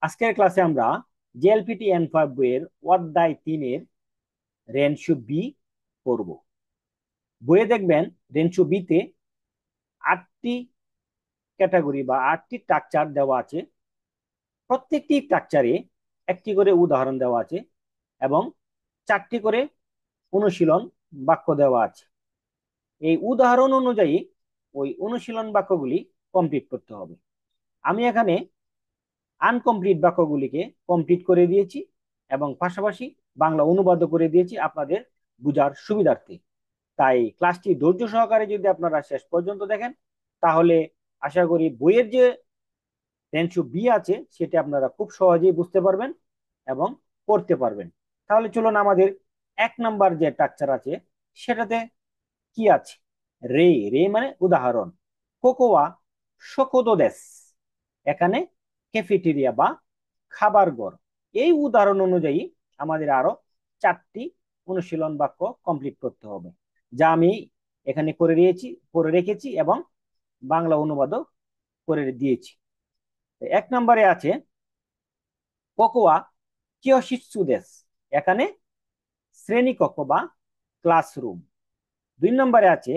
আজকের ক্লাসে আমরা জেএলপিটি N5 বইয়ের অধ্যায় 3-এর রেনশো বি করব। বইয়ে দেখবেন রেনশো বি তে 8টি ক্যাটাগরি বা 8টি স্ট্রাকচার দেওয়া আছে। প্রত্যেকটি স্ট্রাকচারে একটি করে উদাহরণ দেওয়া আছে এবং 4টি করে অনুশীলন বাক্য দেওয়া আছে। এই উদাহরণ অনুযায়ী ওই অনুশীলন বাক্যগুলি কমপ্লিট করতে হবে। আমি এখানে আনকমপ্লিট বাক্যগুলিকে কমপ্লিট করে দিয়েছি এবং পাশাপাশি বাংলা অনুবাদও করে দিয়েছি আপনাদের বোঝার সুবিধার্থে। তাই ক্লাসটি ধৈর্য সহকারে যদি আপনারা শেষ পর্যন্ত দেখেন তাহলে আশা করি বইয়ের যে রেনশো বি আছে সেটা আপনারা খুব সহজেই বুঝতে পারবেন এবং করতে পারবেন। তাহলে চলুন আমাদের 1 নাম্বার যে স্ট্রাকচার আছে সেটাতে কি আছে। রে রে মানে উদাহরণ। কোকোয়া শোকোদো দেস, এখানে ক্যাফেটেরিয়া বা খাবার ঘর। এই উদাহরণ অনুযায়ী আমাদের আরো 4টি অনুশীলন বাক্য কমপ্লিট করতে হবে, যা আমি এখানে করে রেখেছি এবং বাংলা অনুবাদও করে দিয়েছি। 1 নম্বরে আছে কোকোয়া কিয়োশিৎসু দেস, এখানে শ্রেণীকক্ষ বা ক্লাসরুম। 2 নম্বরে আছে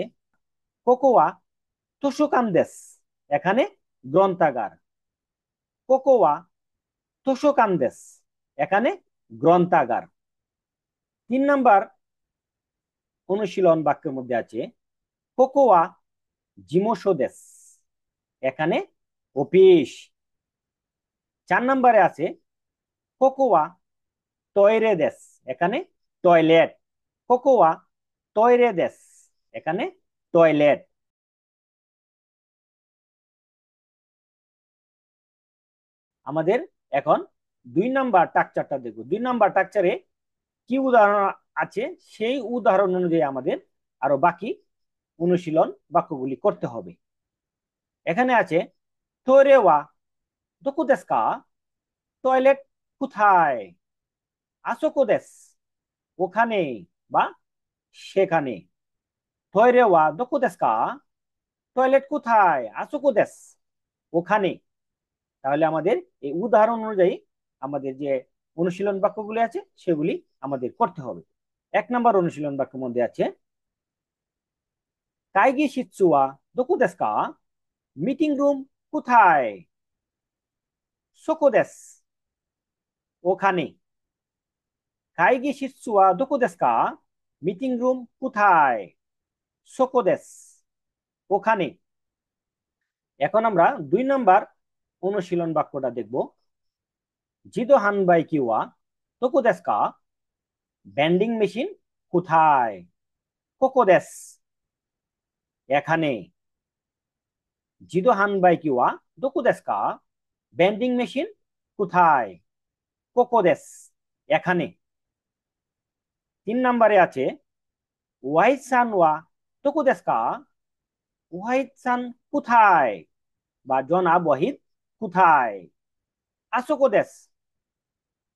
কোকোয়া তোশোকান দেস, এখানে গ্রন্থাগার। কোকোয়া তোশোকান দেস, এখানে গ্রন্থাগার। 3 নম্বর অনুশীলন বাক্যের মধ্যে আছে কোকোয়া জিমোশো দেস, এখানে অফিস। 4 নম্বরে আছে কোকোয়া টয়রে দেস, এখানে টয়লেট। কোকোয়া টয়রে দেস, এখানে টয়লেট। আমাদের এখন 2 নম্বর স্ট্রাকচারটা দেখব। 2 নম্বর স্ট্রাকচারে কি উদাহরণ আছে সেই উদাহরণ অনুযায়ী আমাদের আরো বাকি অনুশীলন বাক্যগুলি করতে হবে। এখানে আছে তোরে ওয়া দোকো দেস কা, টয়লেট কোথায়। আসোকো দেস, ওখানে বা সেখানে। তোরে ওয়া দোকো দেস কা, টয়লেট কোথায়। আসোকো দেস, ওখানে। তাহলে আমাদের এই উদাহরণ অনুযায়ী আমাদের যে অনুশীলন বাক্যগুলি আছে সেগুলি আমাদের করতে হবে। 1 নম্বর অনুশীলন বাক্যের মধ্যে আছে কাইগি শিৎসুয়া দোকো দেস কা, মিটিং রুম কোথায়। সোকো দেস, ওখানে। কাইগি শিৎসুয়া দোকো দেস কা, মিটিং রুম কোথায়। সোকো দেস, ওখানে। এখন আমরা 2 নম্বর অনুশীলন বাক্যটা দেখব। জিদো হানবাই কিওয়া দোকো দেস কা, ভেন্ডিং মেশিন কোথায়। কোকো দেস, এখানে। জিদো হানবাই কিওয়া দোকো দেস কা, ভেন্ডিং মেশিন কোথায়। কোকো দেস, এখানে। 3 নম্বরে আছে ওয়াহিদ সান ওয়া দোকো দেস কা, ওয়াহিদ সান কোথায় বা জনাব ওয়াহিদ কোথায়। আসোকো দেস,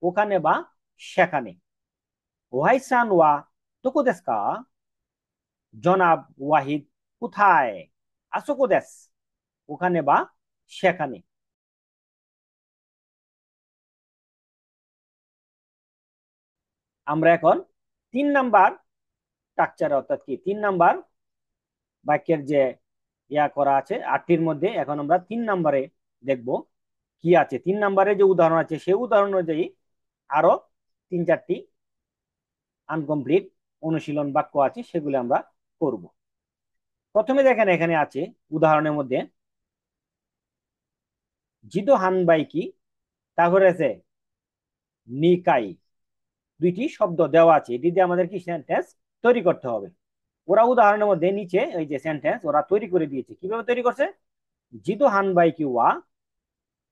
ওখানে বা সেখানে। ওয়াহিদ সান ওয়া দোকো দেস কা, জনাব ওয়াহিদ কোথায়। আসোকো দেস, ওখানে বা সেখানে। আমরা এখন 3 নম্বর স্ট্রাকচার অর্থাৎ কি 3 নম্বর বাক্যের যে করা আছে 8টির মধ্যে এখন আমরা 3 নম্বরে দেখব কি আছে। 3 নম্বরে যে উদাহরণ আছে সেই উদাহরণ অনুযায়ী আরো 3-4টি আনকমপ্লিট অনুশীলন বাক্য আছে, সেগুলো আমরা করব। প্রথমে দেখেন এখানে আছে উদাহরণের মধ্যে জিদো হানবাই কি, তারপরে আছে নিকাই। 2টি শব্দ দেওয়া আছে, এটি দিয়ে আমাদের কি সেন্টেন্স তৈরি করতে হবে। ওরা উদাহরণের মধ্যে নিচে এই যে সেন্টেন্স ওরা তৈরি করে দিয়েছে। কিভাবে তৈরি করছে? জিদো হানবাই কি ওয়া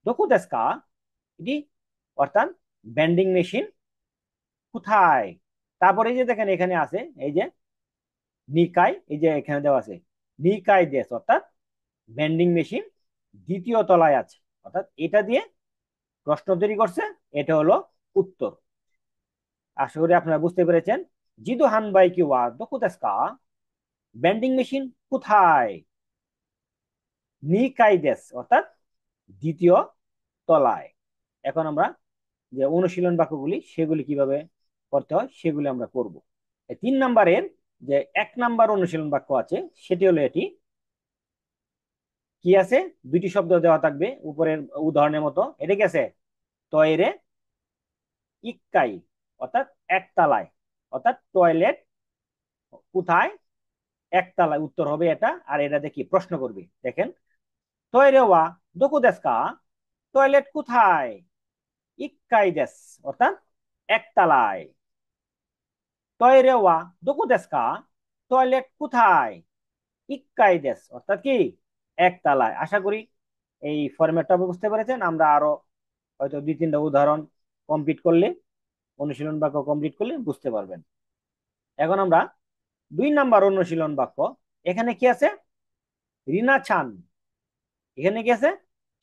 দোকো দেস কা, এটি অর্থাৎ বেন্ডিং মেশিন কোথায়। তারপরে এই যে দেখেন এখানে আছে এই যে নিকাই, এই যে এখানে দেওয়া আছে নিকাই দেশ, অর্থাৎ ভেন্ডিং মেশিন দ্বিতীয় তলায় আছে, অর্থাৎ এটা দিয়ে প্রশ্ন তৈরি করছে। এটা হলো উত্তর। আশা করি আপনারা বুঝতে পেরেছেন। জিদো হানবাই কি ওয়া দোকো দেস কা, ভেন্ডিং মেশিন কোথায়। নিকাই দেশ, অর্থাৎ দ্বিতীয় তলায়। এখন আমরা যে অনুশীলন বাক্যগুলি সেগুলি কিভাবে করতে হয় সেগুলি আমরা করব। 3 নাম্বারের যে 1 নাম্বার অনুশীলন বাক্য আছে সেটি হলো এটি। কি আছে? দুইটি শব্দ দেওয়া থাকবে উপরের উদাহরণের মতো। এটা কি আছে? টয়রে ইক্কাই, অর্থাৎ একতলায়, অর্থাৎ টয়লেট কোথায়? একতলায়। উত্তর হবে এটা। আর এটা দেখি প্রশ্ন করবে, দেখেন, টয়রে ওয়া দোকো দেশ কা, টয়লেট কোথায়? ইক্কাই দেশ, অর্থাৎ একতলায়। টয়রে ওয়া দোকো দেশ কা, টয়লেট কোথায়? ইক্কাই দেশ, অর্থাৎ কি? একতলায়। আশা করি এই ফরম্যাটটা বুঝতে পেরেছেন। আমরা আরো হয়তো 2-3টা উদাহরণ কমপ্লিট করলে, অনুশীলন বাক্য কমপ্লিট করলে বুঝতে পারবেন। এখন আমরা 2 নাম্বার অনুশীলন বাক্য। এখানে কি আছে? রিনা চান। এখানে কি আছে?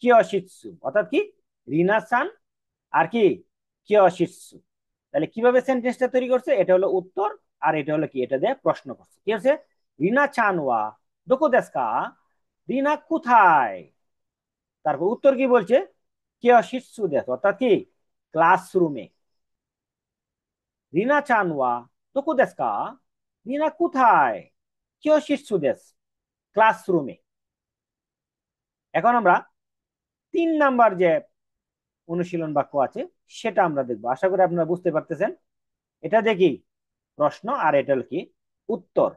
কিয়শিৎসু, অর্থাৎ কি? রিনা চান আর কি? কিয়শিৎসু। তাহলে কিভাবে সেন্টেন্সটা তৈরি করছে? এটা হলো উত্তর, আর এটা হলো কি? এটা দিয়ে প্রশ্ন করছে। কি আছে? রিনা চান ওয়া দোকো দেশু কা, রিনা কোথায়? তারপর উত্তর কি বলছে? কিয়শিৎসু দেশ, অর্থাৎ কি? ক্লাসরুমে। রিনা চান ওয়া দোকো দেশু কা, রিনা কোথায়? কিয়শিৎসু দেশ, ক্লাসরুমে। এখন আমরা 3 নাম্বার যে অনুশীলন বাক্য আছে সেটা আমরা দেখবো। আশা করি আপনারা বুঝতে পারতেছেন। এটা দেখি প্রশ্ন, আর এটা হল কি? উত্তর।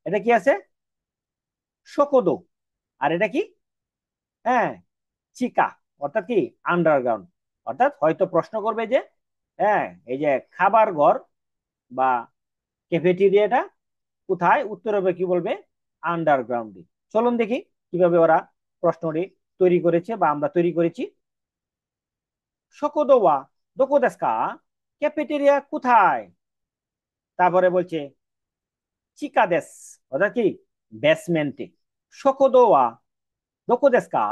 এটা কি আছে? শোকোদো। আর এটা কি? হ্যাঁ, চিকা, অর্থাৎ কি? আন্ডারগ্রাউন্ড। অর্থাৎ হয়তো প্রশ্ন করবে যে, হ্যাঁ, এই যে খাবার ঘর বা ক্যাফেটেরিয়াটা কোথায়? উত্তর হবে কি? বলবে আন্ডারগ্রাউন্ডে। চলুন দেখি কিভাবে ওরা প্রশ্নটি তৈরি করেছে বা আমরা তৈরি করেছি। শোকোদো ওয়া দোকো দেশু কা, ক্যাফেটেরিয়া কোথায়? তারপরে বলছে চিকা দেশ, অর্থাৎ কি? বেসমেন্টে। শোকোদো ওয়া দোকো দেশু কা,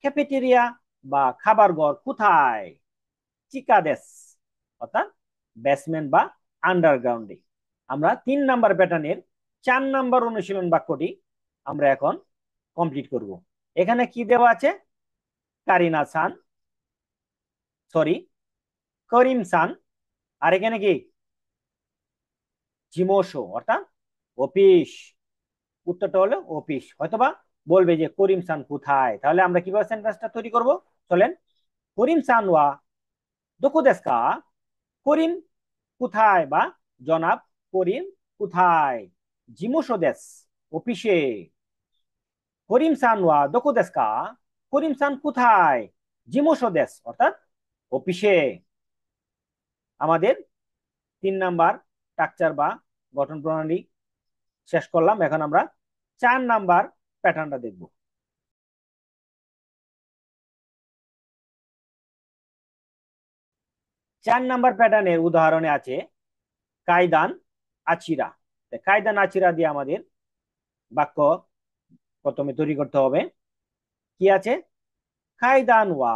ক্যাফেটেরিয়া বা খাবার ঘর কোথায়? চিকা দেশ, অর্থাৎ বেসমেন্ট বা আন্ডারগ্রাউন্ডে। আমরা 3 নাম্বার প্যাটার্নের 4 নাম্বার অনুশীলন বাক্যটি আমরা এখন কমপ্লিট করব। এখানে কি দেওয়া আছে? কারিনা সান, সরি, করিম সান। আর এখানে কি? জিমোশো, অর্থাৎ অফিস। উত্তরটা হলো অফিস। হয়তোবা বলবে যে করিম সান কোথায়। তাহলে আমরা কিভাবে সেন্টেন্সটা তৈরি করব? চলেন। করিম সান ওয়া দোকো দেশু কা, করিম কোথায় বা জনাব করিম কোথায়? জিমোশো দেশ, অফিসে। করিম সান ওয়া দোকো দেশু কা, করিম সান কোথায়? জিমোশো দেশ, অর্থাৎ অফিসে। আমাদের 3 নাম্বার স্ট্রাকচার বা গঠন প্রণালী শেষ করলাম। এখন আমরা 4 নাম্বার প্যাটার্নটা দেখব। 4 নাম্বার প্যাটার্নের উদাহরণে আছে কায়দান আচিরা। কায়দান আচিরা দিয়ে আমাদের বাক্য প্রথমে তৈরি করতে হবে। কি আছে? কায়দান ওয়া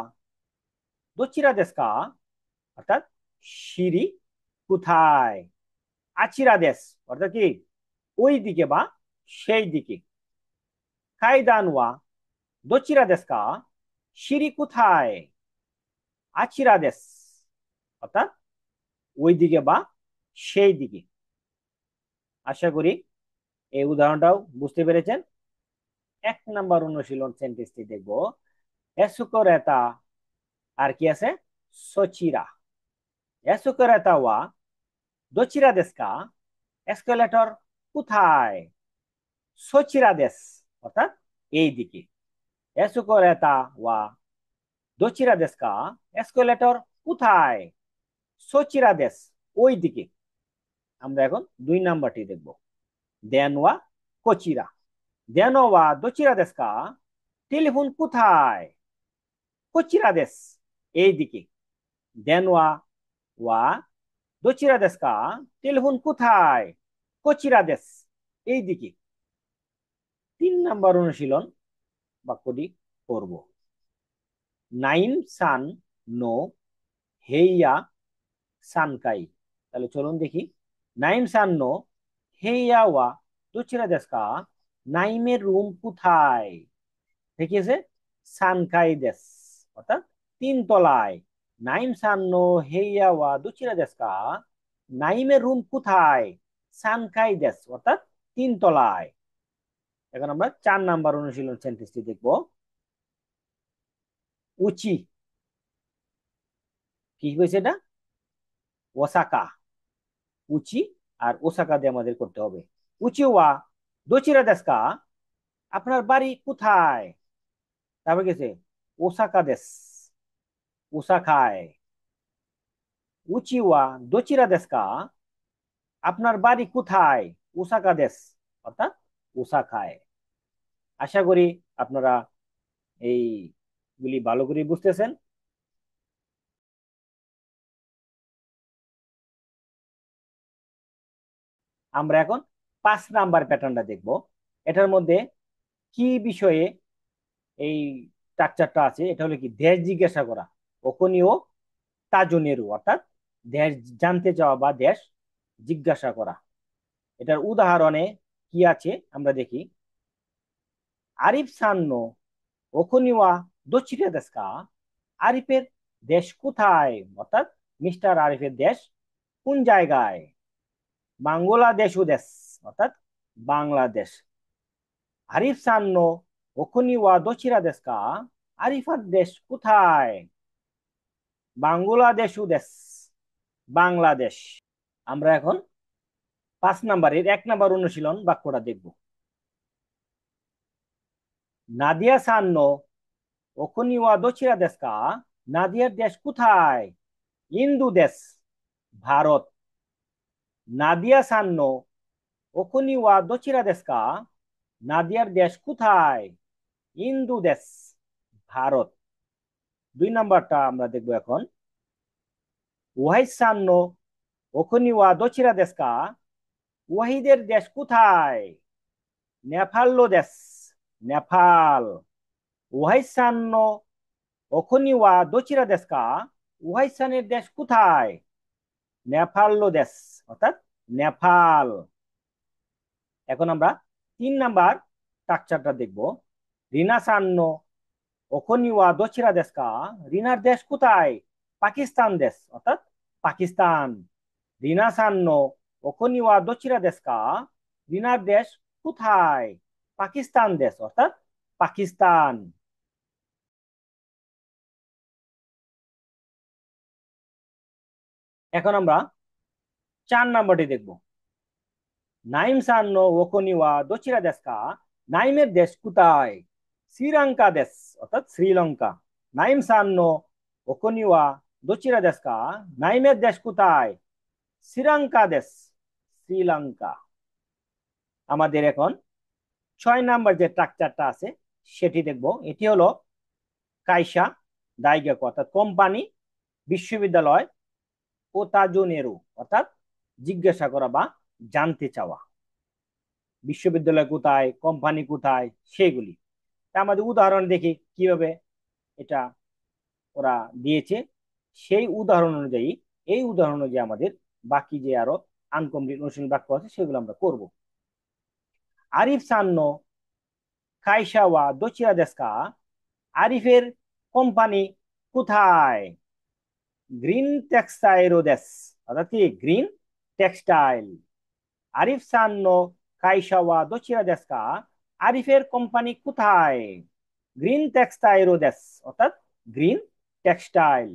দোচিরা দেশ কা, অর্থাৎ সিঁড়ি কোথায়? আচিরা দেশ, অর্থাৎ কি? ওই দিকে বা সেই দিকে। কায়দান ওয়া দোচিরা দেশ কা, সিঁড়ি কোথায়? আচিরা দেশ, অর্থাৎ ওই দিকে বা সেই দিকে। আশা করি এই উদাহরণটাও বুঝতে পেরেছেন। 1 নাম্বার অনুশীলন সেন্টেন্সটি দেখব। এসুকোরেতা, আর কি আছে? সচিরা। এসুকোরেতা ওয়া দোচিরা দেশ কা, এসকেলেটর কোথায়? সচিরা দেশ, অর্থাৎ এই দিকে। এসুকোরেতা ওয়া দোচিরা দেশ কা, এসকেলেটর কোথায়? সচিরা দেশ, ওই দিকে। আমরা এখন 2 নাম্বারটি দেখব। দেনওয়া কোচিরা। দেনওয়া দোচিরা দেশ কা, টেলিফোন কোথায়? কোচিরা দেশ, এই দিকে। দেনওয়া ওয়া দোচিরা দেশ কা, টেলিফোন কোথায়? কোচিরা দেশ, এই দিকে। 3 নাম্বার অনুশীলন বাক্যটি করব। নাইম সান নো হেইয়া সানকাই। তাহলে চলুন দেখি। নাইম সান নো হেইয়া ওয়া দোচিরা দেশ কা, নাইমের রুম কোথায়? দেখিয়েছে সানকাই দেশ, অর্থাৎ 3 তলায়। নাইম সান নো হেইয়া ওয়া দোচিরা দেস কা? নাইমের রুম কোথায়? সানকাই দেস, অর্থাৎ 3 তলায়। এখন আমরা 4 নাম্বার অনুশীলন সেন্টেন্সটি দেখব। উচি, কি হয়েছে এটা? ওসাকা। উচি আর ওসাকা দিয়ে আমাদের করতে হবে। উচি ওয়া দোচিরা দেস কা? আপনার বাড়ি কোথায়? তারপর গেছে ওসাকা দেস, ওসাকায়। উচি ওয়া দোচিরা দেস কা? আপনার বাড়ি কোথায়? ওসাকা দেস, অর্থাৎ ওসাকায়। আশা করি আপনারা এইগুলি ভালো করে বুঝতেছেন। আমরা এখন 5 নাম্বার প্যাটার্নটা দেখব। এটার মধ্যে কি বিষয়ে এই স্ট্রাকচারটা আছে? এটা হলো কি দেশ জিজ্ঞাসা করা, ওকনীয় তাজনেরু, অর্থাৎ দেশ জানতে চাওয়া বা দেশ জিজ্ঞাসা করা। এটার উদাহরণে কি আছে আমরা দেখি। আরিফ সান্ন ওকনিওয়া দোচিরা দেশ কা? আরিফের দেশ কোথায়, অর্থাৎ মিস্টার আরিফের দেশ কোন জায়গায়? বাংলাদেশ দেশ, অর্থাৎ বাংলাদেশ। আরিফ সান্ন ওকনিওয়া দোচিরা দেশ কা? আরিফার দেশ কোথায়? বাংলাদেশ দেশ, বাংলাদেশ। আমরা এখন 5 নাম্বারের 1 নাম্বার অনুশীলন বাক্যটা দেখব। নাদিয়া সান্ন ওকনিওয়া দোচিরা দেশ কা? নাদিয়ার দেশ কোথায়? ইন্দু দেশ, ভারত। নাদিয়া সান্ন ওকনিওয়া দোচিরা দেশ কা? নাদিয়ার দেশ কোথায়? ইন্দু দেশ, ভারত। 2 নাম্বারটা আমরা দেখবো এখন। ওয়াহিদ সান্ন ওকনিওয়া দোচিরা দেশ কা? ওয়াহিদের দেশ কোথায়? নেপাল দেশ, নেপাল। ওয়াহিদ সান্ন ওকনিওয়া দোচিরা দেশ কা? ওয়াহিদ সানের দেশ কোথায়? নেপাল দেশ, অর্থাৎ নেপাল। এখন আমরা 3 নাম্বার স্ট্রাকচারটা দেখব। রিনা সান্ন ওকনিওয়া দোচিরা দেশ কা? রিনার দেশ কোথায়? পাকিস্তান দেশ, অর্থাৎ পাকিস্তান। রিনা সান্ন ওকনিওয়া দোচিরা দেশ কা? রিনার দেশ কোথায়? পাকিস্তান দেশ, অর্থাৎ পাকিস্তান। এখন আমরা 4 নাম্বারটি দেখব। নাইম সান্ন ওকনিওয়া দোচিরা দেশ কা? নাইমের দেশ কোথায়? শ্রীলঙ্কা দেশ, অর্থাৎ শ্রীলঙ্কা। নাইম সান্ন ওকনিওয়া দোচিরা দেশ কা? নাইমের দেশ কোথায়? শ্রীলঙ্কা দেশ, শ্রীলঙ্কা। আমাদের এখন 6 নাম্বার যে স্ট্রাকচারটা আছে সেটি দেখব। এটি হলো কাইসা দাইগাকু, অর্থাৎ কোম্পানি, বিশ্ববিদ্যালয়, ও তাজুনেরু, অর্থাৎ জিজ্ঞাসা করা বা জানতে চাওয়া। বিশ্ববিদ্যালয় কোথায়, কোম্পানি কোথায়, সেগুলি। আমাদের উদাহরণ দেখি কিভাবে এটা ওরা দিয়েছে। সেই উদাহরণ অনুযায়ী, এই উদাহরণ অনুযায়ী আমাদের বাকি যে আরো আনকমপ্লিট অনুশীলন বাক্য আছে সেগুলো আমরা করব। আরিফ সান্ন কাইসাওয়া দোচিরা দেশ কা? আরিফের কোম্পানি কোথায়? গ্রিন টেক্সটাইল দেশ, অর্থাৎ কি গ্রিন টেক্সটাইল। আরিফ সান্ন কাইসাওয়া দোচিরা দেশ কা? আরিফের কোম্পানি কোথায়? গ্রিন টেক্সটাইল দেশ, অর্থাৎ গ্রিন টেক্সটাইল।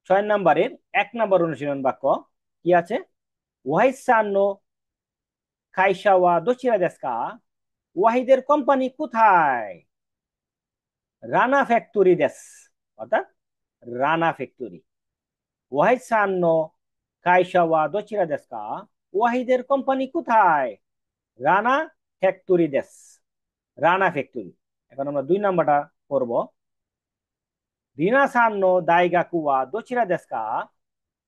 6 নাম্বারের 1 নাম্বার অনুশীলন বাক্য কি আছে? ওয়াহিদ সান্ন কাইসাওয়া দোচিরা দেশ কা? ওয়াহিদের কোম্পানি কোথায়? রানা ফ্যাক্টরি দেশ, অর্থাৎ রানা ফ্যাক্টরি। ওয়াহিদ সান্ন কাইসাওয়া দোচিরা দেশ কা? ওয়াহিদের কোম্পানি কোথায়? রানা ফ্যাক্টরি দেশ, রানা ফ্যাক্টরি। এখন আমরা 2 নাম্বারটা করব। রিনা সান্ন দাইগাকু ওয়া দোচিরা দেশ কা?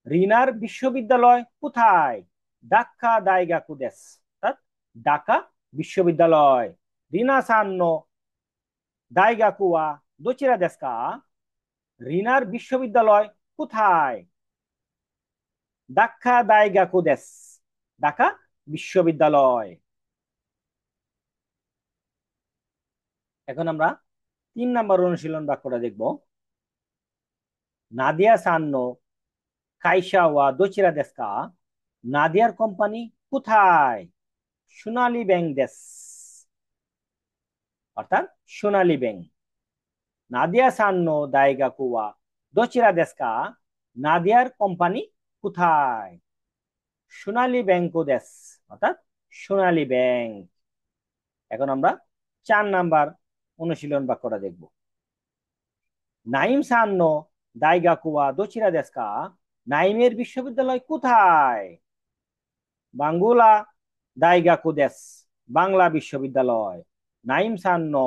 রিনার বিশ্ববিদ্যালয় কোথায়? ঢাকা দাইগাকু দেশ, অর্থাৎ ঢাকা বিশ্ববিদ্যালয়। রিনা সান্ন দাইগাকু ওয়া দোচিরা দেশ কা? রিনার বিশ্ববিদ্যালয় কোথায়? ঢাকা দাইগাকু দেশ, ঢাকা বিশ্ববিদ্যালয়। এখন আমরা 3 নাম্বার অনুশীলন বাক্যটা দেখব। নাদিয়া সান্নো কাইশা ওয়া দোচিরা দেস্কা। নাদিয়ার কোম্পানি কোথায়? সোনালী ব্যাংক দেশ, অর্থাৎ সোনালী ব্যাংক। নাদিয়া সান্নো দাইগাকু ওয়া দোচিরা দেস্কা। নাদিয়ার কোম্পানি কোথায়? সোনালী ব্যাংক দেশ, অর্থাৎ সোনালী ব্যাংক। এখন আমরা 4 নাম্বার অনুশীলন বাক্যটা দেখব। নাইম সান্নো দাইগাকু ওয়া দোচিরা দেস্কা। নাইমের বিশ্ববিদ্যালয় কোথায়? বাঙ্গুলা দাইগাকু দেশ, বাংলা বিশ্ববিদ্যালয়। নাইম সান্নো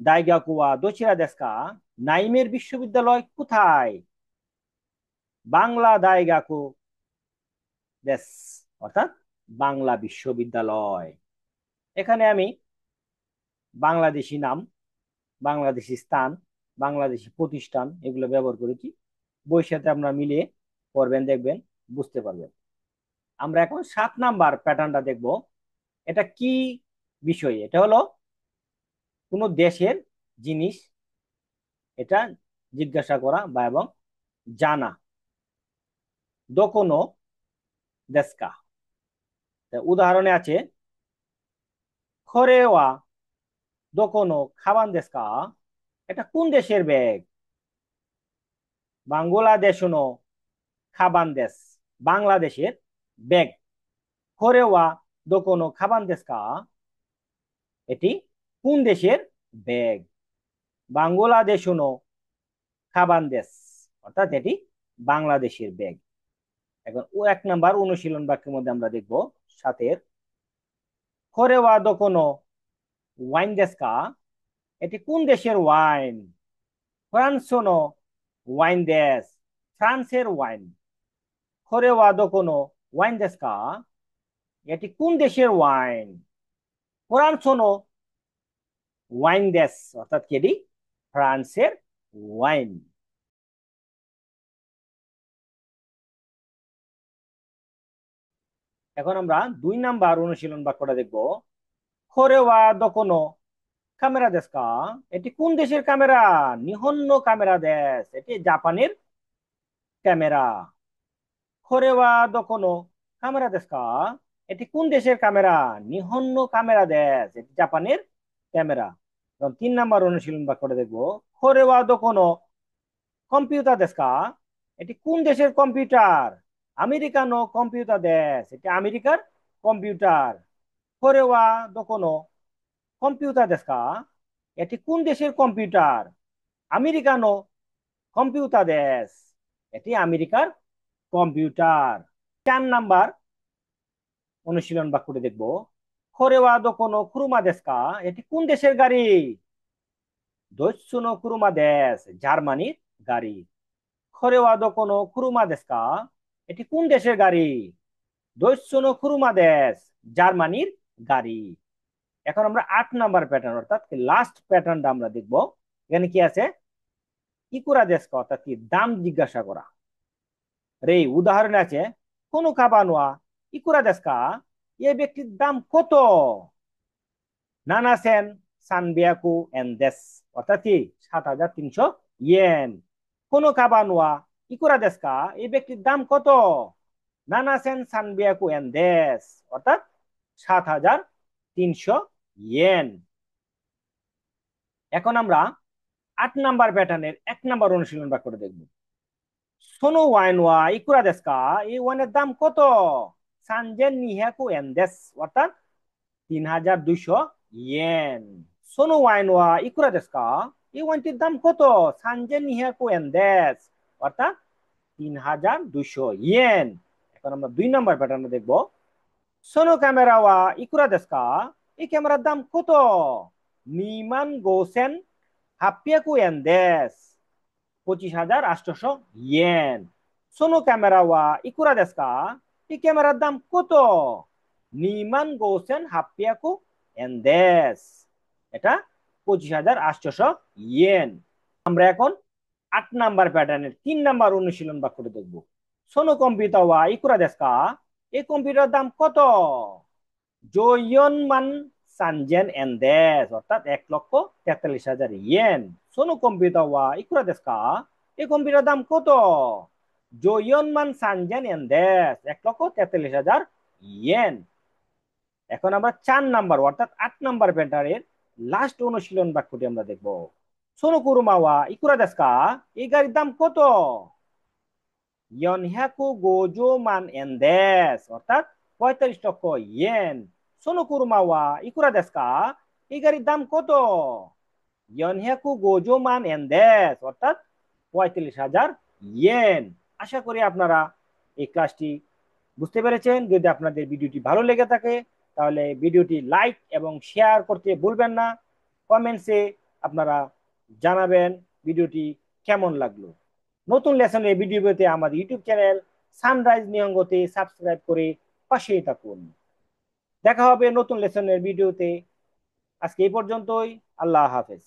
দাইগাকু ওয়া দোচিরা দেস্কা। নাইমের বিশ্ববিদ্যালয় কোথায়? বাংলা দাইগাকু দেশ, অর্থাৎ বাংলা বিশ্ববিদ্যালয়। এখানে আমি বাংলাদেশি নাম, বাংলাদেশি স্থান, বাংলাদেশি প্রতিষ্ঠান এগুলো ব্যবহার করেছি। বইয়ের সাথে আপনারা মিলিয়ে পড়বেন, দেখবেন, বুঝতে পারবেন। আমরা এখন 7 নাম্বার প্যাটার্নটা দেখব। এটা কি বিষয়? এটা হলো কোনো দেশের জিনিস, এটা জিজ্ঞাসা করা বা এবং জানা। দোকোনো দেস্কা, উদাহরণে আছে খরেওয়া দোকোনো খাবান দেস্কা। এটা কোন দেশের ব্যাগ? বাংলাদেশনো খাবান দেশ, বাংলাদেশের ব্যাগ। খরেওয়া দোকোনো খাবান দেস্কা, এটি কোন দেশের ব্যাগ? বাংলাদেশনো খাবান দেশ, অর্থাৎ এটি বাংলাদেশের ব্যাগ। এখন 1 নাম্বার অনুশীলন বাক্যের মধ্যে আমরা দেখব 7-এর। খরেওয়া দোকোনো ওয়াইন দেস্কা। এটি কোন দেশের ওয়াইন? ফ্রান্সনো ওয়াইন দেশ, ফ্রান্সের ওয়াইন। খরেওয়া দোকোনো ওয়াইন দেস্কা। এটি কোন দেশের ওয়াইন? ফ্রান্সনো ওয়াইন দেশ, অর্থাৎ এটি ফ্রান্সের ওয়াইন। এখন আমরা 2 নাম্বার অনুশীলন বাক্যটা দেখব। খরেওয়া দোকোনো ক্যামেরা দেস্কা। এটি কোন দেশের ক্যামেরা? নিহন্ন ক্যামেরা দেশ, এটি জাপানের ক্যামেরা। খরেওয়া দোকোনো ক্যামেরা দেস্কা। এটি কোন দেশের ক্যামেরা? নিহন্ন ক্যামেরা দেশ, এটি জাপানের ক্যামেরা। 3 নাম্বার অনুশীলন বাক্যটা দেখবো। খরেওয়া দোকোনো কম্পিউটার দেস্কা। এটি কোন দেশের কম্পিউটার? আমেরিকানো কম্পিউটার দেশ, এটি আমেরিকার কম্পিউটার। খরেওয়া দোকোনো কম্পিউটার দেস্কা। এটি কোন দেশের কম্পিউটার? আমেরিকানো কম্পিউটার দেশ, এটি আমেরিকার কম্পিউটার। 4 নাম্বার অনুশীলন বাক্যটি দেখবো। খরেওয়া দোকোনো কুরুমা দেস্কা। এটি কোন দেশের গাড়ি? দৈৎসুনো কুরুমা দেশ, জার্মানির গাড়ি। খরেওয়া দোকোনো কুরুমা দেস্কা। এটি কোন দেশের গাড়ি? দৈৎসুনো কুরুমা দেশ, জার্মানির গাড়ি। এখন আমরা 8 নাম্বার প্যাটার্ন, অর্থাৎ লাস্ট প্যাটার্নটা আমরা দেখব। এখানে কি আছে? ইকুরা দেস্কা, অর্থাৎ কি দাম জিজ্ঞাসা করা। রে উদাহরণে আছে কোন কাবানোয়া ইকুরা দেস্কা। এই ব্যক্তির দাম কত? নানাসেন সানবিয়াকু এন দেশ, অর্থাৎ কি 7,300 ইয়েন। কোন কাবানোয়া ইকুরা দেস্কা। এই ব্যক্তির দাম কত? নানাসেন সানবিয়াকু এন দেশ, অর্থাৎ 7,300 ইয়েন। এখন আমরা 8 নাম্বার প্যাটার্নের 1 নাম্বার অনুশীলন বাক্যটা দেখব। সোনো ওয়াইন ওয়া ইকুরা দেস্কা। এই ওয়াইনের দাম কত? সানজেন নিহাকু এন দেশ, অর্থাৎ 3,200 ইয়েন। সোনো ওয়াইন ওয়া ইকুরা দেস্কা। এই ওয়াইনটির দাম কত? সানজেন নিহাকু এন দেশ, অর্থাৎ 3,200 ইয়েন। এখন আমরা 2 নাম্বার প্যাটার্ন দেখব। সোনো ক্যামেরা ওয়া ইকুরা দেস্কা। এই ক্যামেরার দাম কত? নিমান গোসেন হাপ্পিয়াকু এন দেশ, 25,800 ইয়েন। সোনো ক্যামেরা ওয়া ইকুরা দেস্কা। এই ক্যামেরার দাম কত? নিমান গোসেন হাপ্পিয়াকু এন দেশ, এটা 25,800 ইয়েন। আমরা এখন 8 নাম্বার প্যাটার্নের 3 নাম্বার অনুশীলন বাক্যটা দেখব। সোনো কম্পিউটার ওয়া ইকুরা দেস্কা। এই কম্পিউটার দাম কত? জয়ন মান সানজেন এন দেশ, অর্থাৎ 1,43,000 ইয়েন। সোনো কম্পিউটার ওয়া ইকুরা দেশ কা, এই কম্পিউটার দাম কত? জয়নমান সানজেন এন দেশ, 1,43,000 ইয়েন। এখন আমরা 4 নাম্বার অর্থাৎ 8 নাম্বার প্যাটার্নের লাস্ট অনুশীলন বাক্যটি আমরা দেখব। সোনো কুরুমাওয়া ইকুরা দেশ কা, এই গাড়ির দাম কত? ইয়নহ্যাকু গোজো মান এন দেশ, অর্থাৎ 45 লক্ষ ইয়েন। সোনো কুরুমাওয়া ইকুরা দেশ কা, এই গাড়ির দাম কত? ইয়নহ্যাকু গোজো মান এন দেশ, অর্থাৎ 45,000 ইয়েন। আশা করি আপনারা এই ক্লাসটি বুঝতে পেরেছেন। যদি আপনাদের ভিডিওটি ভালো লেগে থাকে তাহলে ভিডিওটি লাইক এবং শেয়ার করতে ভুলবেন না। কমেন্টসে আপনারা জানাবেন ভিডিওটি কেমন লাগলো। নতুন লেসনের ভিডিও পেতে আমাদের ইউটিউব চ্যানেল সানরাইজ নিয়ঙ্গতে সাবস্ক্রাইব করে পাশেই থাকুন। দেখা হবে নতুন লেসনের ভিডিওতে। আজকে এই পর্যন্তই। আল্লাহ হাফেজ।